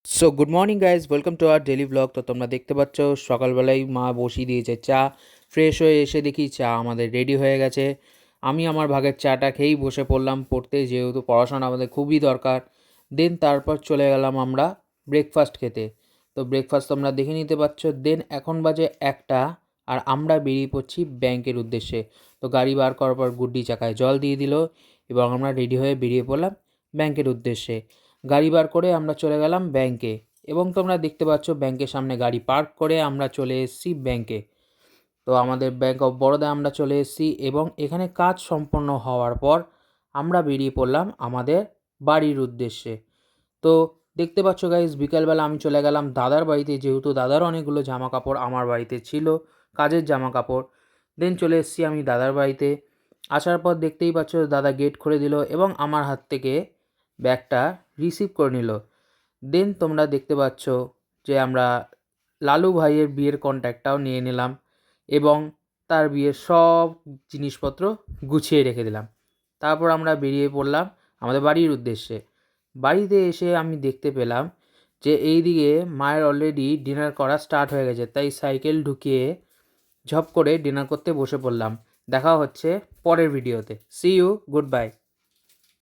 So good morning guys, welcome to our daily blog. তো তোমরা দেখতে পাচ্ছ সকালবেলায় মা বসিয়ে দিয়েছে চা। ফ্রেশ হয়ে এসে দেখি চা আমাদের রেডি হয়ে গেছে। আমি আমার ভাগের চাটা খেয়েই বসে পড়লাম পড়তে, যেহেতু পড়াশোনা আমাদের খুবই দরকার। দেন তারপর চলে গেলাম আমরা ব্রেকফাস্ট খেতে। তো ব্রেকফাস্ট তোমরা দেখে নিতে পারছো। দেন এখন বাজে 1টা, আর আমরা বেরিয়ে পড়ছি ব্যাংকের উদ্দেশ্যে। তো গাড়ি বার করার পর গুড্ডি চাকায় জল দিয়ে দিল এবং আমরা রেডি হয়ে বেরিয়ে পড়লাম ব্যাংকের উদ্দেশ্যে। গাড়ি বার করে আমরা চলে গেলাম ব্যাংকে, এবং তোমরা দেখতে পাচ্ছ ব্যাংকের সামনে গাড়ি পার্ক করে আমরা চলে এসেছি ব্যাংকে। তো আমাদের ব্যাংক অফ বরোদা আমরা চলে এসেছি, এবং এখানে কাজ সম্পন্ন হওয়ার পর আমরা বেরিয়ে পড়লাম আমাদের বাড়ির উদ্দেশ্যে। তো দেখতে পাচ্ছ গাইজ, বিকালবেলা আমি চলে গেলাম দাদার বাড়িতে, যেহেতু দাদার অনেকগুলো জামা কাপড় আমার বাড়িতে ছিল, কাজের জামা কাপড়। দেন চলে এসেছি আমি দাদার বাড়িতে। আসার পর দেখতেই পাচ্ছ দাদা গেট খুলে দিল এবং আমার হাত থেকে ব্যাগটা রিসিভ করে নিল। দেন তোমরা দেখতে পাচ্ছ যে আমরা লালু ভাইয়ের বিয়ের কন্ট্যাক্টটাও নিয়ে নিলাম, এবং তার বিয়ের সব জিনিসপত্র গুছিয়ে রেখে দিলাম। তারপর আমরা বেরিয়ে পড়লাম আমাদের বাড়ির উদ্দেশ্যে। বাড়িতে এসে আমি দেখতে পেলাম যে এইদিকে মায়ের অলরেডি ডিনার করা স্টার্ট হয়ে গেছে, তাই সাইকেল ঢুকিয়ে ঝপ করে ডিনার করতে বসে পড়লাম। দেখা হচ্ছে পরের ভিডিওতে। See you, good by.